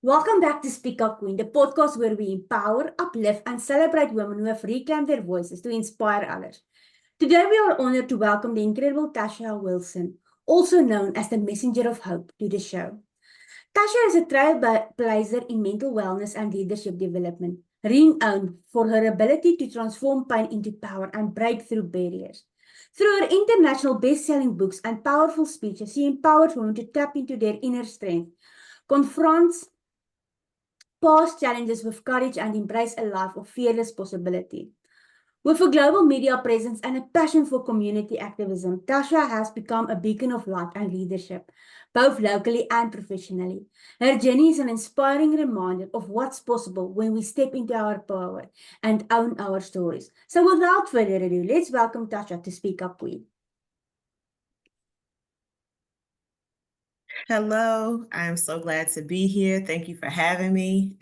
Welcome back to Speak Up Queen, the podcast where we empower, uplift, and celebrate women who have reclaimed their voices to inspire others. Today, we are honored to welcome the incredible Tasha Wilson, also known as the Messenger of Hope, to the show. Tasha is a trailblazer in mental wellness and leadership development, renowned for her ability to transform pain into power and break through barriers. Through her international best-selling books and powerful speeches, she empowers women to tap into their inner strength, confronts past challenges with courage and embrace a life of fearless possibility. With a global media presence and a passion for community activism, Tasha has become a beacon of light and leadership, both locally and professionally. Her journey is an inspiring reminder of what's possible when we step into our power and own our stories. So without further ado, let's welcome Tasha to Speak Up Queen. Hello, I'm so glad to be here. Thank you for having me.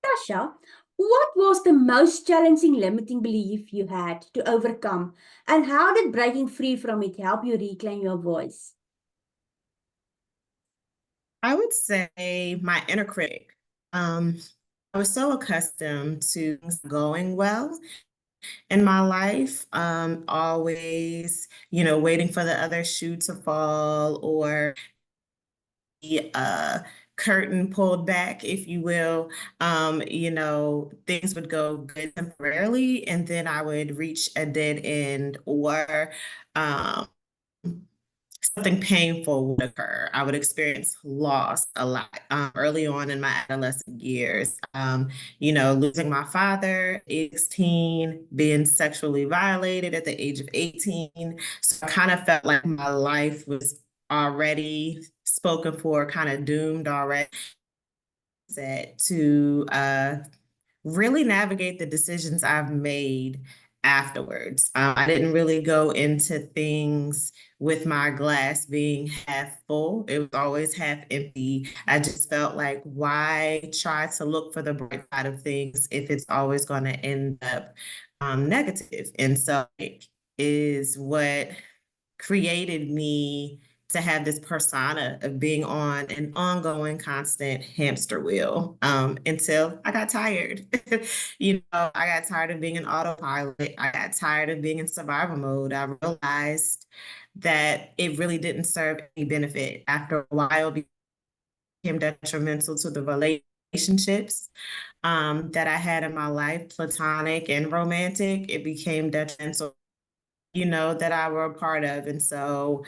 Tasha, what was the most challenging limiting belief you had to overcome, and how did breaking free from it help you reclaim your voice? I would say my inner critic. I was so accustomed to things going well in my life, always, waiting for the other shoe to fall or the curtain pulled back, if you will. Things would go good temporarily, and then I would reach a dead end or um, something painful would occur. I would experience loss a lot early on in my adolescent years. Losing my father at 16, being sexually violated at the age of 18. So I kind of felt like my life was already spoken for, kind of doomed already to really navigate the decisions I've made afterwards. I didn't really go into things with my glass being half full. It was always half empty. I just felt like, why try to look for the bright side of things if it's always going to end up negative? And so it is what created me to have this persona of being on an ongoing, constant hamster wheel until I got tired. I got tired of being an autopilot. I got tired of being in survival mode. I realized that it really didn't serve any benefit. After a while, it became detrimental to the relationships that I had in my life, platonic and romantic. It became detrimental, that I were a part of. And so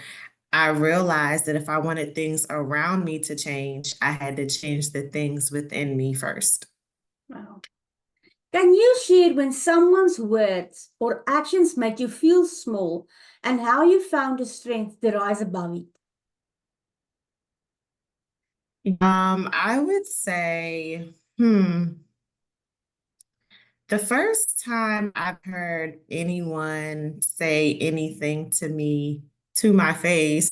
I realized that if I wanted things around me to change, I had to change the things within me first. Wow. Can you share when someone's words or actions made you feel small and how you found the strength to rise above it? I would say, the first time I've heard anyone say anything to me to my face,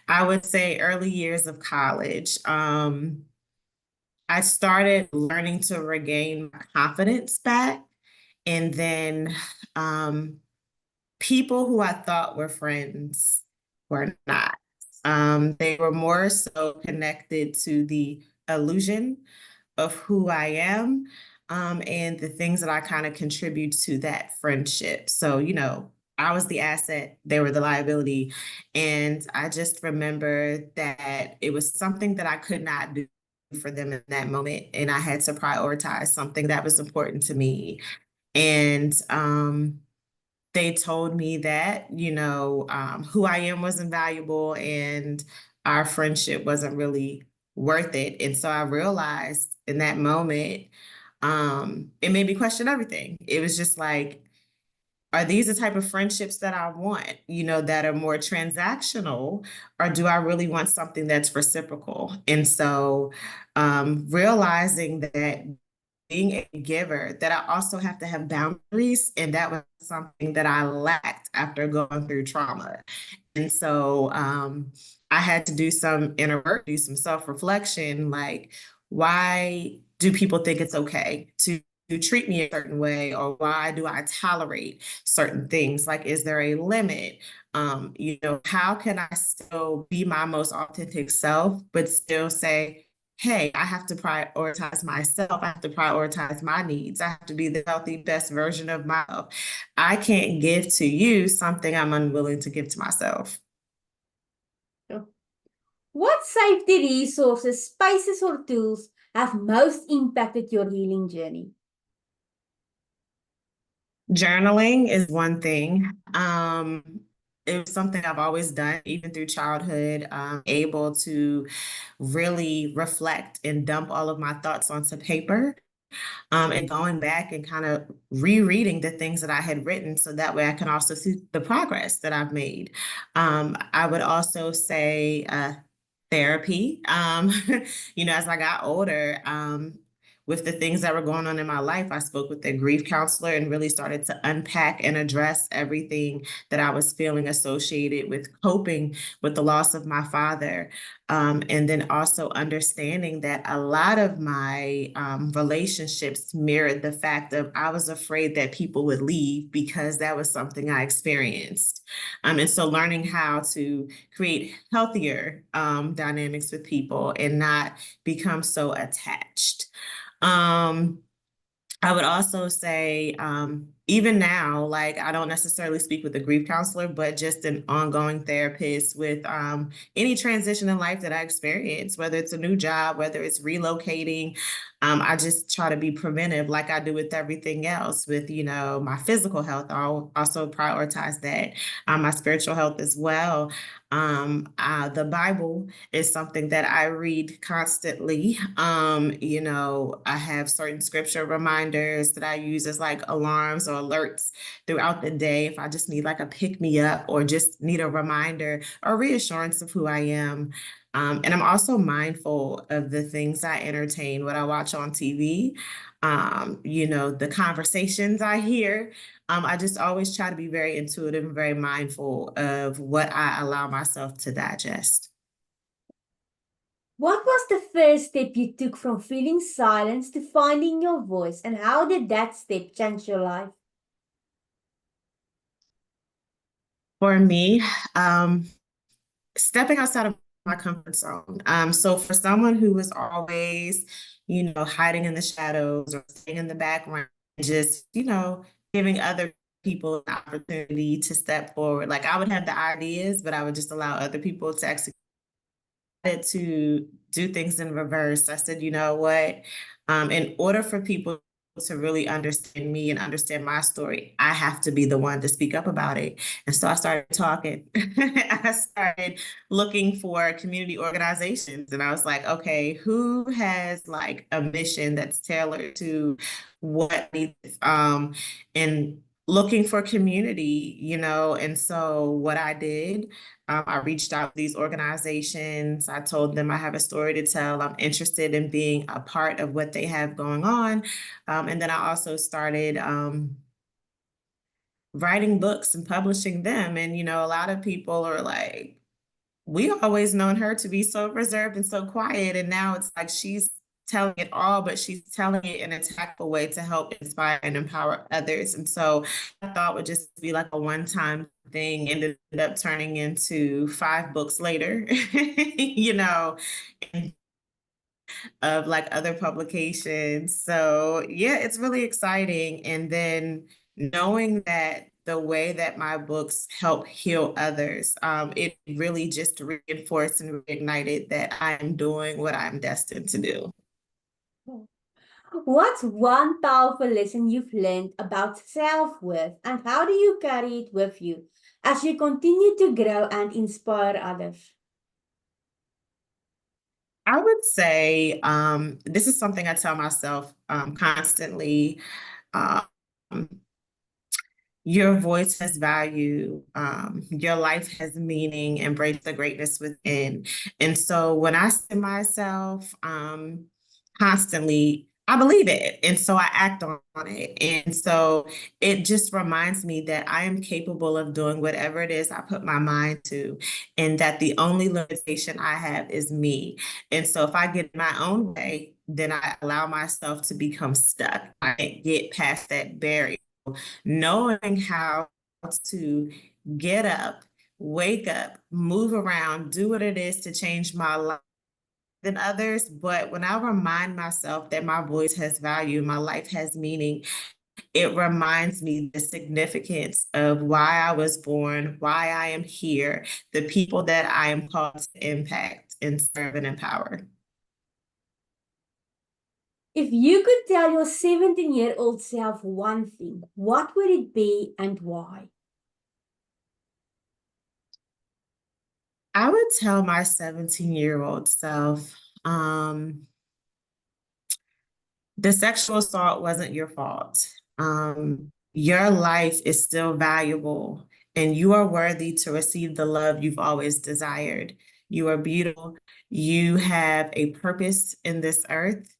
I would say early years of college. I started learning to regain my confidence back. And then people who I thought were friends were not. They were more so connected to the illusion of who I am, and the things that I kind of contribute to that friendship. So, I was the asset, they were the liability. And I just remember that it was something that I could not do for them in that moment. And I had to prioritize something that was important to me. And they told me that, who I am wasn't valuable and our friendship wasn't really worth it. And so I realized in that moment, it made me question everything. It was just like, are these the type of friendships that I want, that are more transactional, or do I really want something that's reciprocal? And so realizing that being a giver, that I also have to have boundaries. And that was something that I lacked after going through trauma. And so I had to do some inner work, do some self-reflection, like, why do people think it's okay to treat me a certain way, or why do I tolerate certain things? Like, is there a limit? How can I still be my most authentic self, but still say, hey, I have to prioritize myself. I have to prioritize my needs. I have to be the healthy, best version of myself. I can't give to you something I'm unwilling to give to myself. What safety resources, spaces, or tools have most impacted your healing journey? Journaling is one thing. It was something I've always done, even through childhood, able to really reflect and dump all of my thoughts onto paper. And going back and kind of rereading the things that I had written so that way I can also see the progress that I've made. I would also say therapy. As I got older, with the things that were going on in my life, I spoke with a grief counselor and really started to unpack and address everything that I was feeling associated with coping with the loss of my father. And then also understanding that a lot of my relationships mirrored the fact of I was afraid that people would leave because that was something I experienced. And so learning how to create healthier dynamics with people and not become so attached. Um, I would also say, even now, like I don't necessarily speak with a grief counselor, but just an ongoing therapist with any transition in life that I experience, whether it's a new job, whether it's relocating. I just try to be preventive like I do with everything else with, my physical health. I'll also prioritize that, my spiritual health as well. The Bible is something that I read constantly. I have certain scripture reminders that I use as like alarms or alerts throughout the day if I just need like a pick me up or just need a reminder or reassurance of who I am. And I'm also mindful of the things I entertain, what I watch on TV, the conversations I hear. I just always try to be very intuitive and very mindful of what I allow myself to digest. What was the first step you took from feeling silence to finding your voice, and how did that step change your life? For me, stepping outside of my comfort zone. So for someone who was always, hiding in the shadows or staying in the background, just, giving other people an opportunity to step forward. Like I would have the ideas, but I would just allow other people to execute it, to do things in reverse. I said, you know what? In order for people to really understand me and understand my story, I have to be the one to speak up about it. And so I started talking. I started looking for community organizations. And I was like, okay, who has like a mission that's tailored to what needs, and looking for community, and so what I did, I reached out to these organizations. I told them I have a story to tell. I'm interested in being a part of what they have going on. And then I also started writing books and publishing them. And, a lot of people are like, we always known her to be so reserved and so quiet. And now it's like she's telling it all, but she's telling it in a tactful way to help inspire and empower others. And so I thought would just be like a one-time thing, ended up turning into 5 books later, and of like other publications. So yeah, it's really exciting. And then knowing that the way that my books help heal others, it really just reinforced and reignited that I am doing what I'm destined to do. What's one powerful lesson you've learned about self-worth, and how do you carry it with you as you continue to grow and inspire others? I would say this is something I tell myself constantly. Um, your voice has value. Your life has meaning. Embrace the greatness within. And so when I say myself constantly, I believe it. And so I act on it. And so it just reminds me that I am capable of doing whatever it is I put my mind to, and that the only limitation I have is me. And so if I get in my own way, then I allow myself to become stuck. I can't get past that barrier. Knowing how to get up, wake up, move around, do what it is to change my life than others. But when I remind myself that my voice has value, my life has meaning, it reminds me the significance of why I was born, why I am here, the people that I am called to impact and serve and empower. If you could tell your 17-year-old self one thing, what would it be and why? I would tell my 17-year-old self, the sexual assault wasn't your fault. Your life is still valuable, and you are worthy to receive the love you've always desired. You are beautiful. You have a purpose in this earth,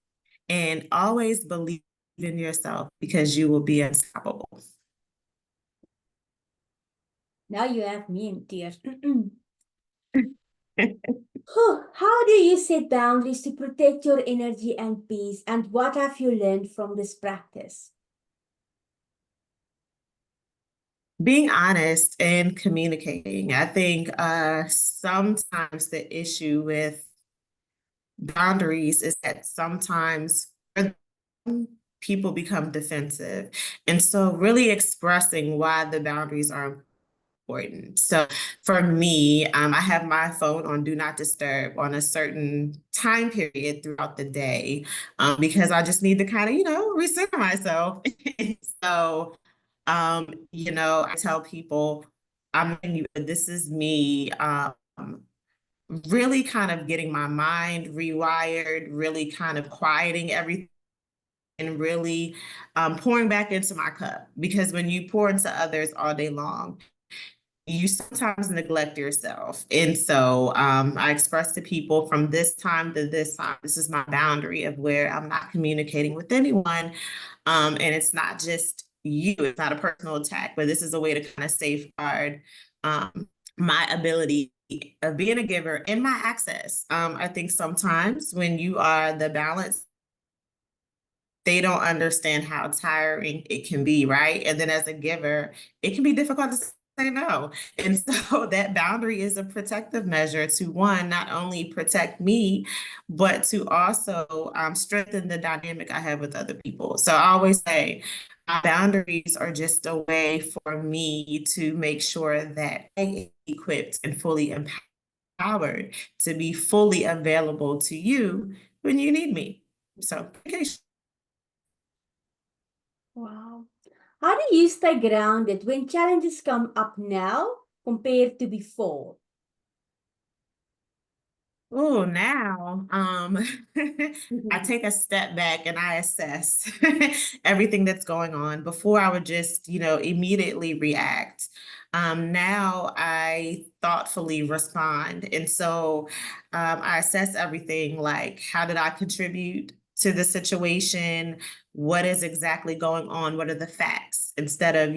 and always believe in yourself because you will be unstoppable. Now you have me in tears. How do you set boundaries to protect your energy and peace? And what have you learned from this practice? Being honest and communicating. I think sometimes the issue with boundaries is that sometimes people become defensive. And so really expressing why the boundaries are important. So for me, I have my phone on do not disturb on a certain time period throughout the day, because I just need to kind of, recenter myself. And so, I tell people, this is me, really kind of getting my mind rewired, really kind of quieting everything and really pouring back into my cup. Because when you pour into others all day long, you sometimes neglect yourself. And so I express to people from this time to this time, this is my boundary of where I'm not communicating with anyone. And it's not just you, it's not a personal attack, but this is a way to kind of safeguard my ability of being a giver and my access. I think sometimes when you are the balance, they don't understand how tiring it can be, right? And then as a giver, it can be difficult to say no. And so that boundary is a protective measure to, one, not only protect me, but to also strengthen the dynamic I have with other people. So I always say my boundaries are just a way for me to make sure that I'm equipped and fully empowered to be fully available to you when you need me. So, communication. Wow. How do you stay grounded when challenges come up now compared to before? Oh, now I Mhm. take a step back and I assess everything that's going on. Before I would just, immediately react. Now I thoughtfully respond. And so I assess everything like, how did I contribute to the situation? What is exactly going on? What are the facts? Instead of,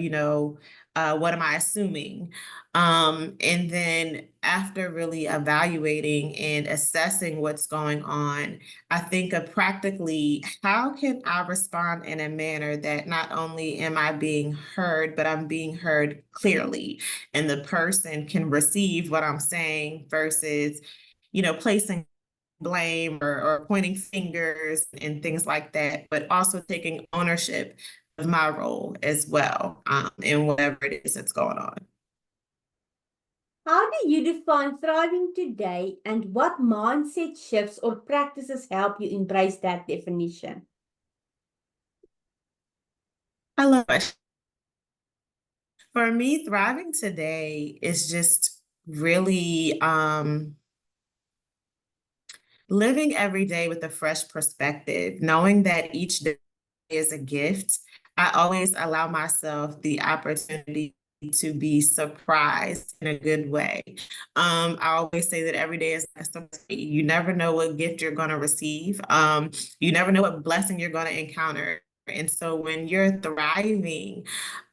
what am I assuming? And then after really evaluating and assessing what's going on, I think of practically how can I respond in a manner that not only am I being heard, but I'm being heard clearly, and the person can receive what I'm saying versus, placing blame or pointing fingers and things like that, but also taking ownership of my role as well, in whatever it is that's going on. How do you define thriving today, and what mindset shifts or practices help you embrace that definition? I love it. For me, thriving today is just really living every day with a fresh perspective, knowing that each day is a gift. I always allow myself the opportunity to be surprised in a good way. I always say that every day is like a surprise. You never know what gift you're going to receive. You never know what blessing you're going to encounter. And so when you're thriving,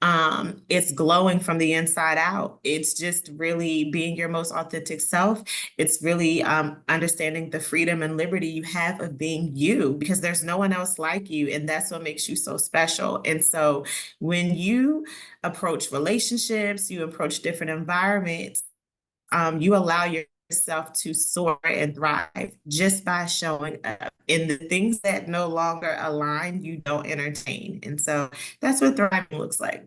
it's glowing from the inside out. It's just really being your most authentic self. It's really understanding the freedom and liberty you have of being you, because there's no one else like you. And that's what makes you so special. And so when you approach relationships, you approach different environments, You allow yourself to soar and thrive just by showing up. And the things that no longer align, you don't entertain. And so that's what thriving looks like.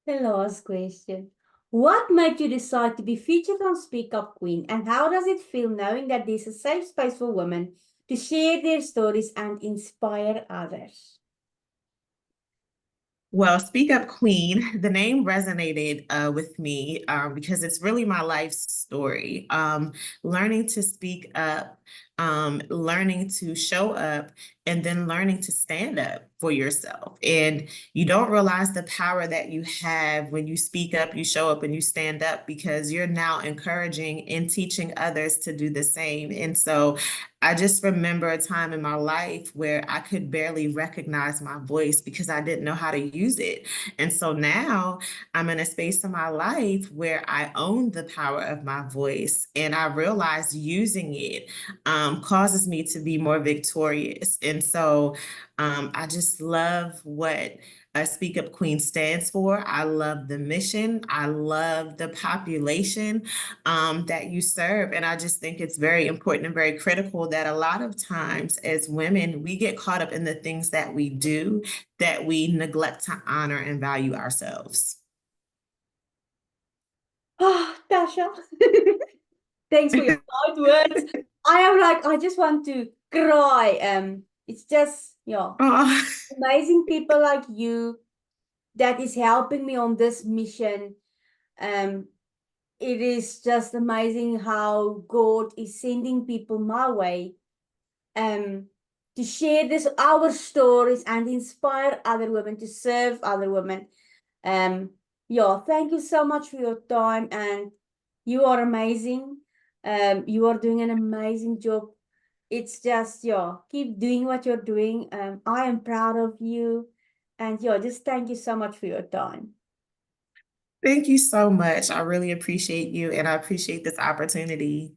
The last question. What made you decide to be featured on Speak Up Queen, and how does it feel knowing that there's a safe space for women to share their stories and inspire others? Well, Speak Up Queen, the name resonated with me because it's really my life story. Learning to speak up, learning to show up, and then learning to stand up for yourself. And you don't realize the power that you have when you speak up, you show up, and you stand up because you're now encouraging and teaching others to do the same. And so I just remember a time in my life where I could barely recognize my voice because I didn't know how to use it. And so now I'm in a space in my life where I own the power of my voice, and I realize using it causes me to be more victorious. And so I just love what Speak Up Queen stands for. I love the mission. I love the population that you serve. And I just think it's very important and very critical that a lot of times as women, we get caught up in the things that we do that we neglect to honor and value ourselves. Oh, Tasha. Thanks for your kind words. I just want to cry. It's just, Oh, amazing people like you that is helping me on this mission. Um, it is just amazing how God is sending people my way, um, to share our stories and inspire other women to serve other women. Um, thank you so much for your time, and you are amazing. You are doing an amazing job. It's just, keep doing what you're doing. I am proud of you. And just thank you so much for your time. thank you so much. I really appreciate you, and I appreciate this opportunity.